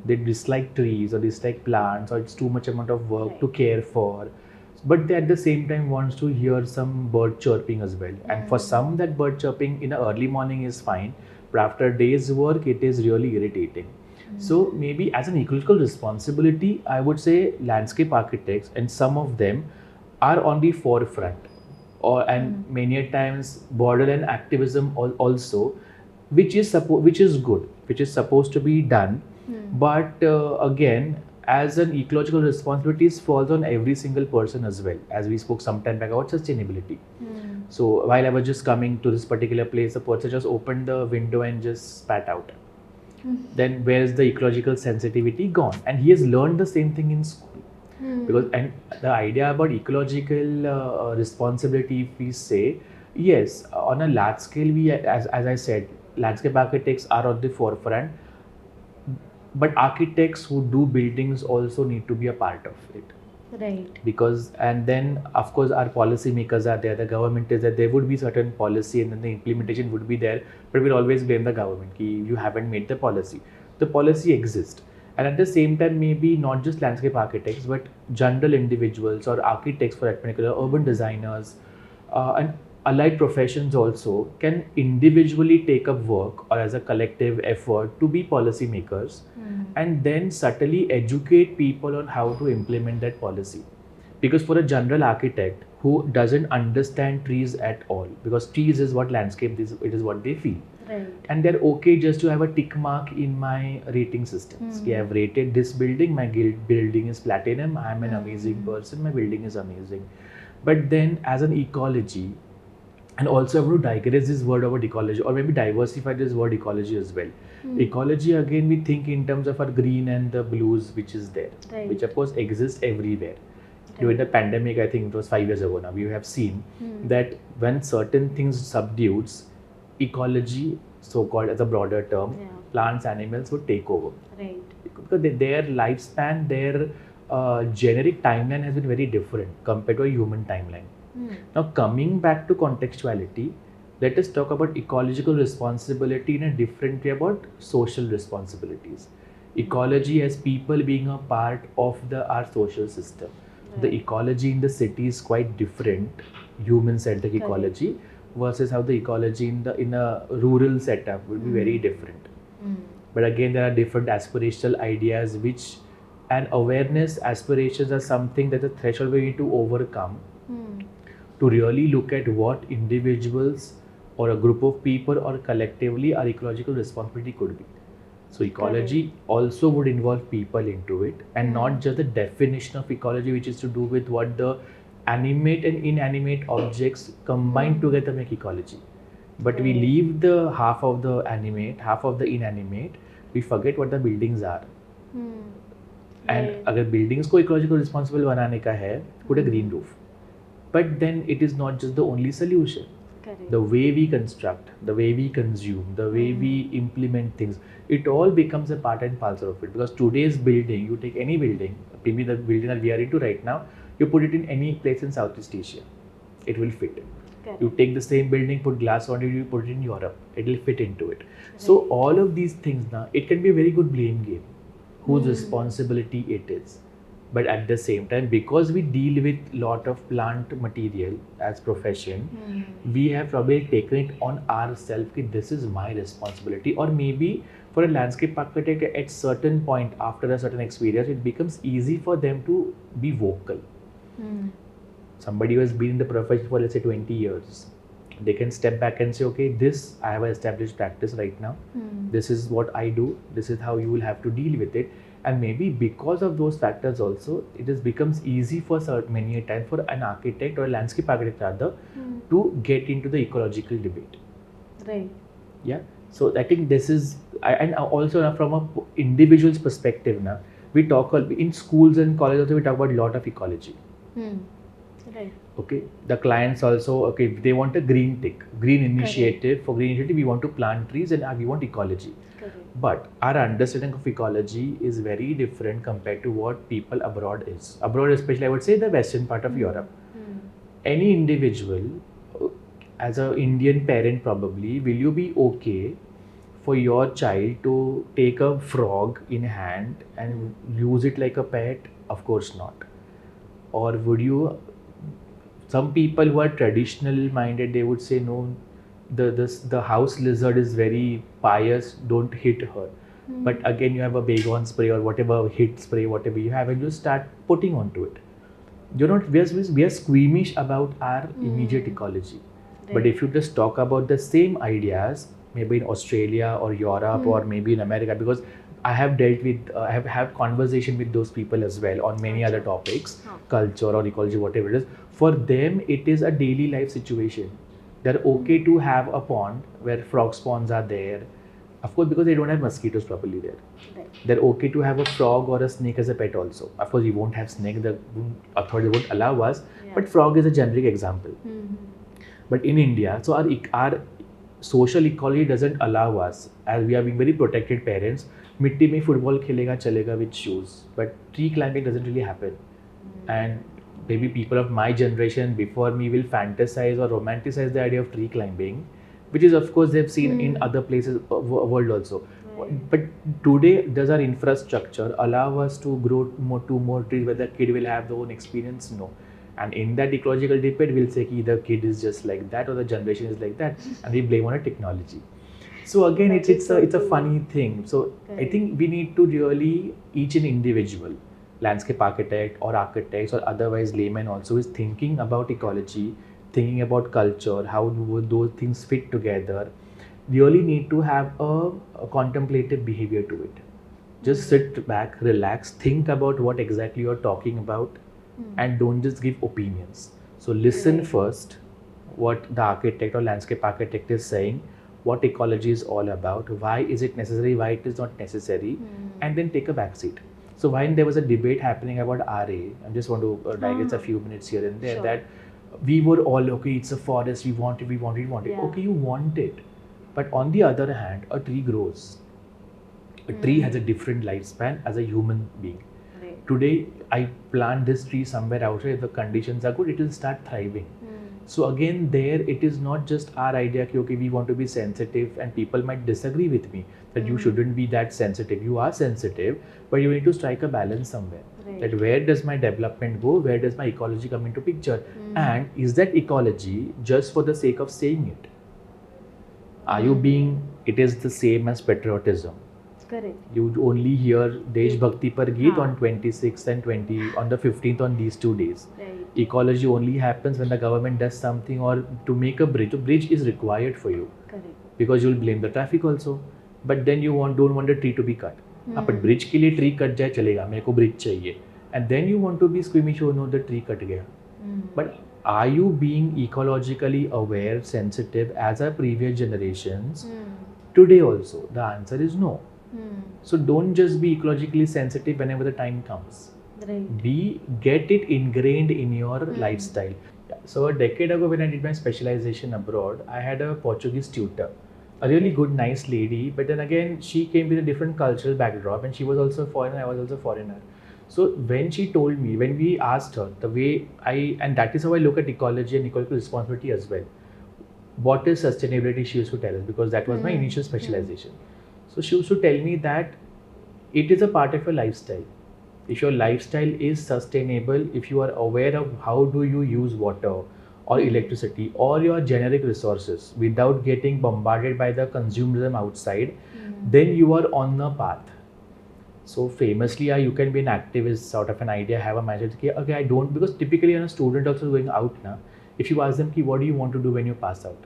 They dislike trees or dislike plants, or it's too much amount of work to care for. But they at the same time wants to hear some bird chirping as well. And for some, that bird chirping in the early morning is fine, but after a day's work, it is really irritating. So maybe as an ecological responsibility, I would say landscape architects, and some of them are on the forefront, and many a times borderline activism also, which is good, which is supposed to be done. But again, as an ecological responsibility falls on every single person as well, as we spoke some time back about sustainability. So while I was just coming to this particular place, the person just opened the window and just spat out. Then where's the ecological sensitivity gone? And he has learned the same thing in school. Because and the idea about ecological responsibility, if we say, yes, on a large scale, we, as I said, landscape architects are on the forefront, but architects who do buildings also need to be a part of it. Right. Because, and then of course our policy makers are there, the government is there, there would be certain policy, and then the implementation would be there, but we'll always blame the government, ki you haven't made the policy. The policy exists. And at the same time, maybe not just landscape architects, but general individuals or architects, for that particular urban designers, and allied professions also can individually take up work or as a collective effort to be policy makers, and then subtly educate people on how to implement that policy. Because for a general architect who doesn't understand trees at all, because trees is what landscape is, it is what they feel. Right. And they're okay just to have a tick mark in my rating systems. I have rated this building, my building is platinum, I'm an amazing person, my building is amazing. But then as an ecology, and also I want to digress this word about ecology, or maybe diversify this word ecology as well. Ecology, again, we think in terms of our green and the blues, which is there, which of course exists everywhere. During the pandemic, I think it was 5 years ago now, we have seen that when certain things subdues, ecology, so-called as a broader term, plants, animals would take over. Right. Because their lifespan, their generic timeline has been very different compared to a human timeline. Now, coming back to contextuality, let us talk about ecological responsibility in a different way about social responsibilities. Ecology as people being a part of our social system. The ecology in the city is quite different, human-centric ecology, versus how the ecology in a rural setup would be very different. But again, there are different aspirational ideas, which, and awareness aspirations are something that the threshold we need to overcome to really look at what individuals or a group of people or collectively our ecological responsibility could be. So ecology also would involve people into it, and not just the definition of ecology, which is to do with what the animate and inanimate objects combined together make ecology. but we leave the half of the animate, half of the inanimate. We forget what the buildings are. And अगर buildings को ecological responsible बनाने का है, put a green roof. But then it is not just the only solution. Correct. The way we construct, the way we consume, the way we implement things, it all becomes a part and parcel of it. Because today's building, you take any building, maybe the building that we are into right now, you put it in any place in Southeast Asia, it will fit. Correct. You take the same building, put glass on it, you put it in Europe, it will fit into it. So all of these things now, it can be a very good blame game, whose responsibility it is. But at the same time, because we deal with lot of plant material as profession, we have probably taken it on ourselves that this is my responsibility. Or maybe for a landscape architect, at certain point after a certain experience, it becomes easy for them to be vocal. Somebody who has been in the profession for, let's say, 20 years, they can step back and say, okay, this I have an established practice right now. This is what I do. This is how you will have to deal with it. And maybe because of those factors also, it just becomes easy for many a time for an architect or a landscape architect rather to get into the ecological debate. Right. Yeah. So I think this is, and also from a individual's perspective now, we talk in schools and colleges also, we talk about a lot of ecology. Right. Okay, the clients also, okay, they want a green tick, green initiative. For green initiative, we want to plant trees and we want ecology. Correct. But our understanding of ecology is very different compared to what people abroad is. Abroad, especially, I would say the western part of Europe. Any individual, as an Indian parent probably, will you be okay for your child to take a frog in hand and use it like a pet? Of course not. Or would you, some people who are traditional minded, they would say no, the house lizard is very pious, don't hit her. But again, you have a Baygon spray or whatever hit spray, whatever you have, and you start putting onto it. You're not, we are squeamish about our immediate ecology. Right. But if you just talk about the same ideas, maybe in Australia or Europe or maybe in America, because I have dealt with, I have had conversation with those people as well on many other topics, culture or ecology, whatever it is. For them, it is a daily life situation. They're okay to have a pond where frog spawns are there. Of course, because they don't have mosquitoes properly there. Right. They're okay to have a frog or a snake as a pet also. Of course, we won't have snake, the authority won't allow us, but frog is a generic example. But in India, so our social ecology doesn't allow us, as we are being very protected parents, mitti mein football khelega chalega with shoes, but tree climbing doesn't really happen. And maybe people of my generation before me will fantasize or romanticize the idea of tree climbing, which is of course they've seen in other places world also. But today, does our infrastructure allow us to grow more trees where the kid will have their own experience? No. And in that ecological debate, we'll say the kid is just like that or the generation is like that, and we blame on a technology. So again, it's a funny thing. So I think we need to really, each an individual, landscape architect or architects or otherwise layman also, is thinking about ecology, thinking about culture, how do those things fit together. Really need to have a contemplative behavior to it. Just sit back, relax, think about what exactly you're talking about, and don't just give opinions. So listen first what the architect or landscape architect is saying, what ecology is all about, why is it necessary, why it is not necessary, and then take a back seat. So when there was a debate happening about RA, I just want to digress a few minutes here and there, that we were all, okay, it's a forest, we want it. Okay, you want it. But on the other hand, a tree grows. A tree has a different lifespan as a human being. Right. Today, I plant this tree somewhere outside, if the conditions are good, it will start thriving. So again, there it is not just our idea, okay, we want to be sensitive, and people might disagree with me that you shouldn't be that sensitive. You are sensitive, but you need to strike a balance somewhere. Right. That where does my development go? Where does my ecology come into picture? And is that ecology just for the sake of saying it? Are you being, it is the same as patriotism. Correct. You only hear Desh Bhakti Par Geet on 26th and on the 15th on these 2 days. Right. Ecology only happens when the government does something, or to make a bridge. A bridge is required for you. Correct. Because you will blame the traffic also. But then you don't want the tree to be cut. But bridge के लिए tree cut जाए चलेगा, मेरे को bridge चाहिए. And then you want to be squeamish, oh no, the tree cut गया. But are you being ecologically aware, sensitive as our previous generations today also? The answer is no. So don't just be ecologically sensitive whenever the time comes. Get it ingrained in your lifestyle. So a decade ago when I did my specialization abroad, I had a Portuguese tutor, a really good, nice lady. But then again, she came with a different cultural backdrop, and she was also a foreigner. I was also a foreigner. So when she told me, when we asked her, the way and that is how I look at ecology and ecological responsibility as well. What is sustainability? She used to tell us, because that was my initial specialization. So she used to tell me that it is a part of your lifestyle. If your lifestyle is sustainable, if you are aware of how do you use water or electricity or your generic resources without getting bombarded by the consumerism outside, then you are on the path. So famously, you can be an activist, sort of an idea, have a mindset. Okay, I don't, because typically a student also going out now, if you ask them, what do you want to do when you pass out?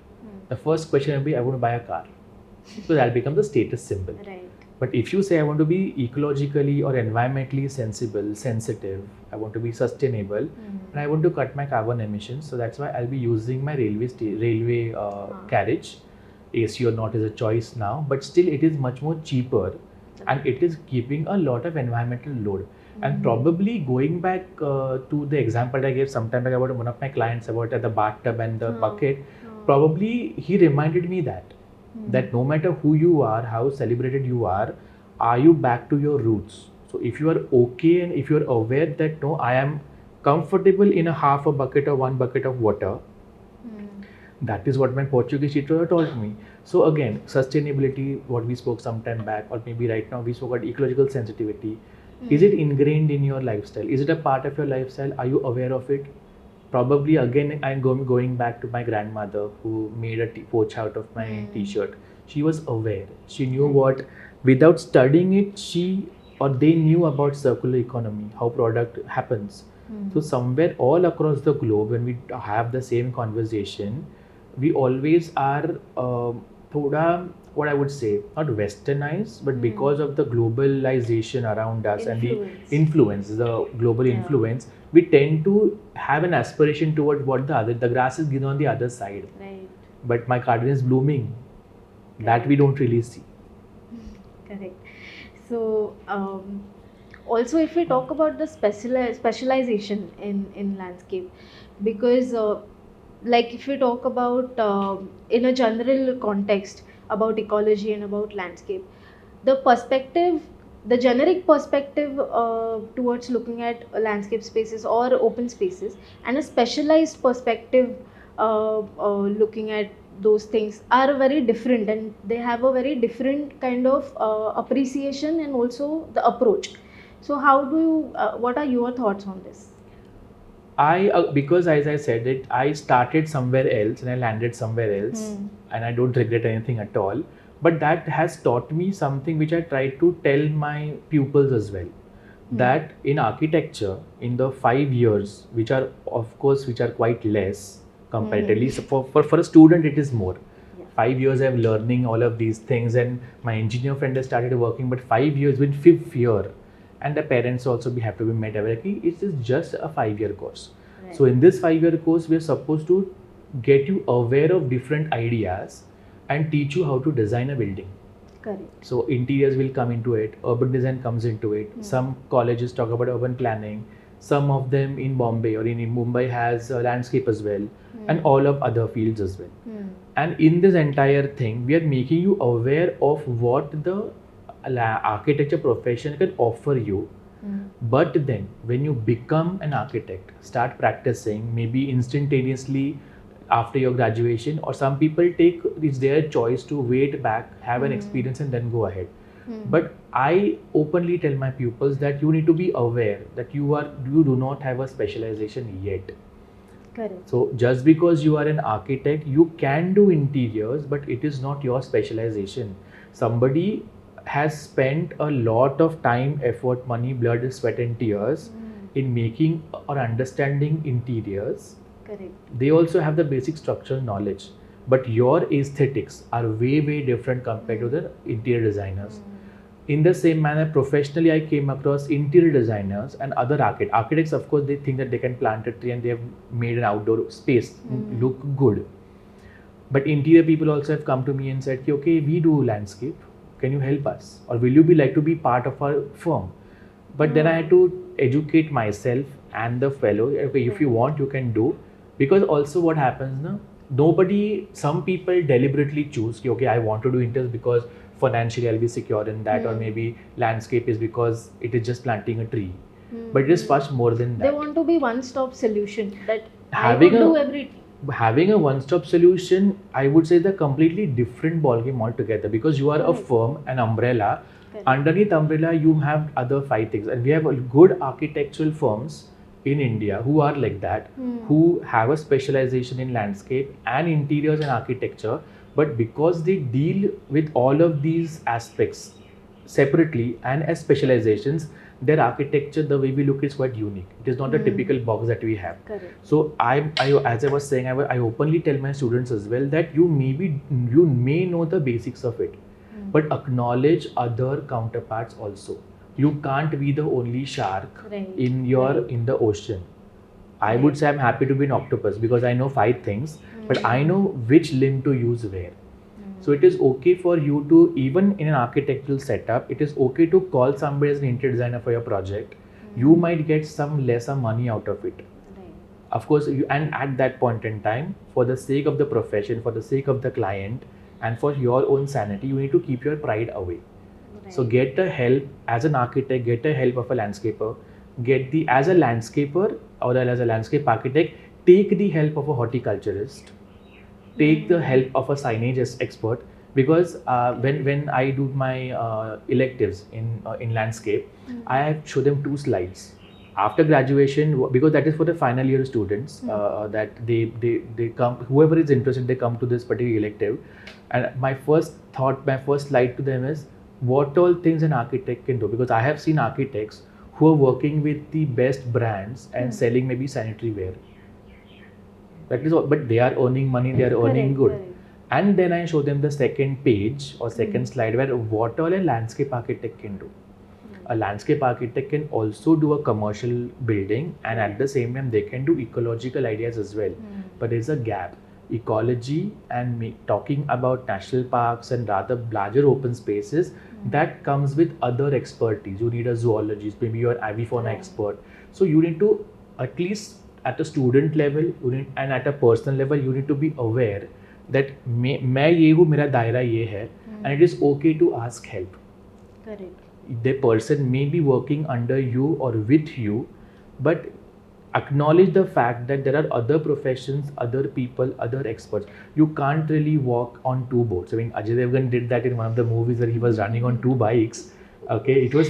The first question will be, I want to buy a car. So that becomes the status symbol. Right. But if you say, I want to be ecologically or environmentally sensitive, I want to be sustainable, and I want to cut my carbon emissions, so that's why I'll be using my railway carriage. AC or not is a choice now, but still it is much more cheaper, and it is keeping a lot of environmental load. And probably going back to the example I gave some time back about one of my clients about the bathtub and the bucket, probably he reminded me that no matter who you are, how celebrated you are you back to your roots? So if you are okay and if you are aware that no, I am comfortable in a half a bucket or 1 bucket of water, that is what my Portuguese teacher told me. So again, sustainability, what we spoke some time back, or maybe right now we spoke about ecological sensitivity. Is it ingrained in your lifestyle? Is it a part of your lifestyle? Are you aware of it? Probably again, I'm going back to my grandmother who made a pouch out of my t-shirt. She was aware. She knew what, without studying it, they knew about circular economy, how product happens. So somewhere all across the globe, when we have the same conversation, we always are thoda, what I would say, not westernized, but because of the globalization around us and the influence, the global influence, we tend to have an aspiration towards what the grass is green on the other side. Right. But my garden is blooming. That we don't really see. Correct. So also if we talk about the specialization in landscape, because like if we talk about in a general context about ecology and about landscape, the generic perspective towards looking at landscape spaces or open spaces, and a specialized perspective looking at those things are very different, and they have a very different kind of appreciation and also the approach. So how do you what are your thoughts on this? Because as I said it, I started somewhere else and I landed somewhere else, and I don't regret anything at all. But that has taught me something which I try to tell my pupils as well. That in architecture, in the 5 years, which are quite less comparatively. So for a student, it is more. 5 years I'm learning all of these things, and my engineer friend has started working, but 5 years with 5th year. And the parents also have to be met. It is just a 5-year course. Right. So in this 5-year course, we are supposed to get you aware of different ideas and teach you how to design a building. Correct. So interiors will come into it, urban design comes into it. Some colleges talk about urban planning. Some of them in Bombay or in Mumbai has landscape as well, and all of other fields as well. And in this entire thing, we are making you aware of what the architecture profession can offer you. But then when you become an architect, start practicing maybe instantaneously after your graduation, or some people it's their choice to wait back, have an experience and then go ahead. But I openly tell my pupils that you need to be aware that you do not have a specialization yet. Correct. So just because you are an architect, you can do interiors, but it is not your specialization. Somebody has spent a lot of time, effort, money, blood, sweat and tears in making or understanding interiors. Correct. They also have the basic structural knowledge, but your aesthetics are way different compared to the interior designers. In the same manner, professionally, I came across interior designers and other architects. Of course, they think that they can plant a tree and they have made an outdoor space look good. But interior people also have come to me and said, okay, we do landscape. Can you help us? Or will you be like to be part of our firm? But then I had to educate myself and the fellow. Okay, if you want, you can do. Because also what happens now, some people deliberately choose, okay, I want to do interiors because financially I'll be secure in that, or maybe landscape is because it is just planting a tree. But it is much more than that. They want to be one-stop solution, that Having I would do everything. Having a one-stop solution, I would say, the completely different ballgame altogether, because you are a firm, an umbrella. Underneath umbrella, you have other 5 things, and we have good architectural firms in India who are like that, who have a specialization in landscape and interiors and architecture. But because they deal with all of these aspects separately and as specializations, their architecture, the way we look, is quite unique. It is not a typical box that we have. Correct. So as I was saying, I openly tell my students as well that you may know the basics of it, but acknowledge other counterparts also. You can't be the only shark in the ocean. I would say I'm happy to be an octopus because I know 5 things, but I know which limb to use where. So it is okay for you to, even in an architectural setup, it is okay to call somebody as an interior designer for your project. You might get some lesser money out of it. Of course, and at that point in time, for the sake of the profession, for the sake of the client, and for your own sanity, you need to keep your pride away. So get the help as an architect, get the help of a landscaper, as a landscaper or as a landscape architect, take the help of a horticulturist, take the help of a signage expert, because when I do my electives in landscape, I show them 2 slides. After graduation, because that is for the final year students, that they come, whoever is interested, they come to this particular elective, and my first slide to them is what all things an architect can do, because I have seen architects who are working with the best brands and selling maybe sanitary ware. That is all, but they are earning money, they are earning good. Correct. And then I show them the second page or second slide where what all a landscape architect can do. A landscape architect can also do a commercial building, and at the same time they can do ecological ideas as well. But there's a gap. Ecology and talking about national parks and rather larger open spaces, that comes with other expertise. You need a zoologist, maybe you're an avifauna expert. So you need to, at least at a student level, and at a personal level, you need to be aware that मैं ये हूँ, मेरा दायरा ये है, and it is okay to ask help. Correct. The person may be working under you or with you, but acknowledge the fact that there are other professions, other people, other experts. You can't really walk on 2 boats. I mean, Ajay Devgan did that in one of the movies where he was running on 2 bikes. Okay, it was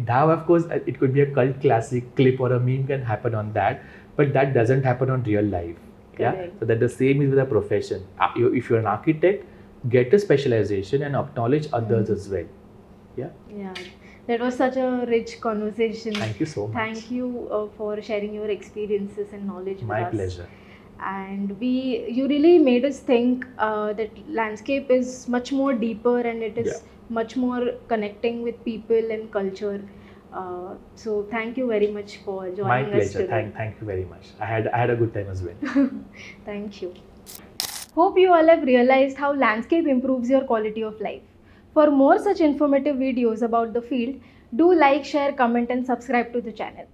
now of course it could be a cult classic clip or a meme can happen on that, but that doesn't happen on real life. Correct. Yeah, so that the same is with a profession. If you're an architect, get a specialization and acknowledge others as well. Yeah. That was such a rich conversation. Thank you so much. Thank you for sharing your experiences and knowledge with us. My pleasure. And you really made us think that landscape is much more deeper, and it is much more connecting with people and culture. So thank you very much for joining us. My pleasure. Today. Thank you very much. I had a good time as well. Thank you. Hope you all have realized how landscape improves your quality of life. For more such informative videos about the field, do like, share, comment and subscribe to the channel.